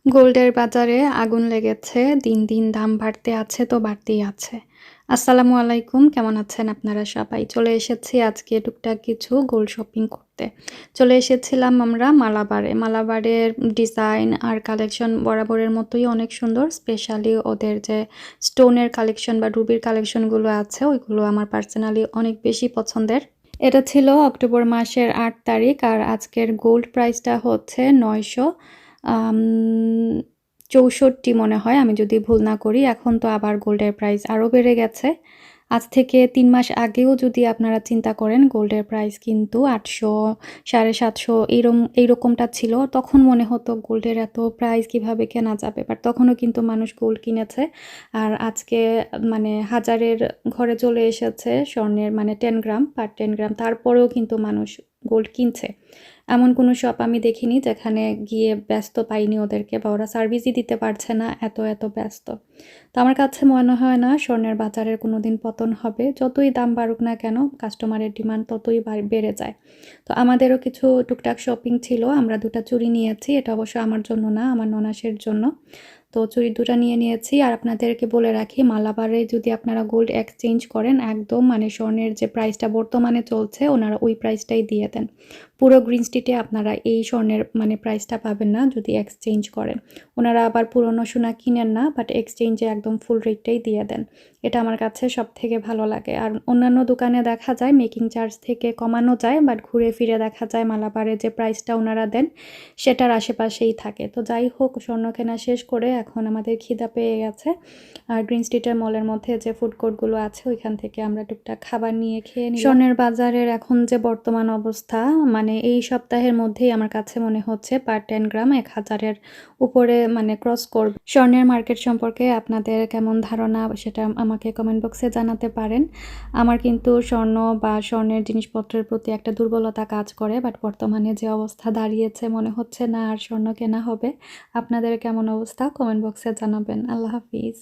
গোল্ডের বাজারে আগুন লেগেছে। দিন, দিন দাম বাড়তে আছে তো বাড়তেই আছে। আসসালামু আলাইকুম। কেমন আছেন আপনারা সবাই? চলে এসেছি আজকে টুকটাক কিছু গোল্ড শপিং করতে। চলে এসেছিলাম আমরা মালাবারে। মালাবারের ডিজাইন আর কালেকশন বরাবরের মতোই অনেক সুন্দর। স্পেশালি ওদের যে স্টোনের কালেকশন বা রুবির কালেকশনগুলো আছে ওইগুলো আমার পার্সোনালি অনেক বেশি পছন্দের। এটা ছিল অক্টোবর মাসের ৮ তারিখ আর আজকের গোল্ড প্রাইসটা হচ্ছে ৯০০ আম ৬৪ মনে হয়, আমি যদি ভুল না করি। এখন তো আবার গোল্ডের প্রাইস আরও বেড়ে গেছে। আজ থেকে ৩ মাস আগেও যদি আপনারা চিন্তা করেন গোল্ডের প্রাইস কিন্তু ৮০০, ৭৫০ এইরকমটা ছিল। তখন মনে হতো গোল্ডের এত প্রাইস কিভাবে কেনা যাবে? বাট তখনও কিন্তু মানুষ গোল্ড কিনেছে। আর আজকে মানে হাজারের ঘরে চলে এসেছে স্বর্ণের মানে 10 গ্রাম পার 10 গ্রাম। তারপরেও কিন্তু মানুষ গোল্ড কিনছে। এমন কোনো শপ আমি দেখিনি যেখানে গিয়ে ব্যস্ত পাইনি ওদেরকে বা ওরা সার্ভিসই দিতে পারছে না, এত ব্যস্ত। তো আমার কাছে মনে হয় না স্বর্ণের বাজারের কোনোদিন পতন হবে। যতই দাম বাড়ুক না কেন কাস্টমারের ডিমান্ড ততই বেড়ে যায়। তো আমাদেরও কিছু টুকটাক শপিং ছিল। আমরা ২ টা চুড়ি নিয়েছি। এটা অবশ্য আমার জন্য না, আমার ননাসের জন্য। তো চুড়ি ২ টা নিয়ে নিয়েছি। আর আপনাদেরকে বলে রাখি মালাবারে যদি আপনারা গোল্ড এক্সচেঞ্জ করেন একদম মানে স্বর্ণের যে প্রাইসটা বর্তমানে চলছে ওনারা ওই প্রাইসটাই দিয়ে দেন। পুরো গ্রিন স্ট্রিটে আপনারা এই স্বর্ণের মানে প্রাইসটা পাবেন না যদি এক্সচেঞ্জ করেন। ওনারা আবার পুরনো সোনা কিনেন না, বাট এক্সচেঞ্জে একদম ফুল রেটটাই দিয়ে দেন। এটা আমার কাছে সবথেকে ভালো লাগে। আর অন্যান্য দোকানে দেখা যায় মেকিং চার্জ থেকে কমানো যায়, বাট ঘুরে ফিরে দেখা যায় মালাবারে যে প্রাইসটা ওনারা দেন সেটার আশেপাশেই থাকে। তো যাই হোক, স্বর্ণ কেনা শেষ করে এখন আমাদের খিদা পেয়ে গেছে। আর গ্রিন স্ট্রিটের মলের মধ্যে যে ফুড কোর্টগুলো আছে ওইখান থেকে আমরা টুকটাক খাবার নিয়ে খেয়ে নিলাম। স্বর্ণের বাজারের এখন যে বর্তমান অবস্থা মানে এই সপ্তাহের মধ্যেই আমার কাছে মনে হচ্ছে পার 10 গ্রাম ১,০০০-এর উপরে মানে ক্রস করবে। স্বর্ণের মার্কেট সম্পর্কে আপনাদের কেমন ধারণা সেটা আমাকে কমেন্ট বক্সে জানাতে পারেন। আমার কিন্তু স্বর্ণ বা স্বর্ণের জিনিসপত্রের প্রতি একটা দুর্বলতা কাজ করে, বাট বর্তমানে যে অবস্থা দাঁড়িয়েছে মনে হচ্ছে না আর স্বর্ণ কেনা হবে। আপনাদের কেমন অবস্থা কমেন্ট বক্সে জানাবেন। আল্লাহ হাফিজ।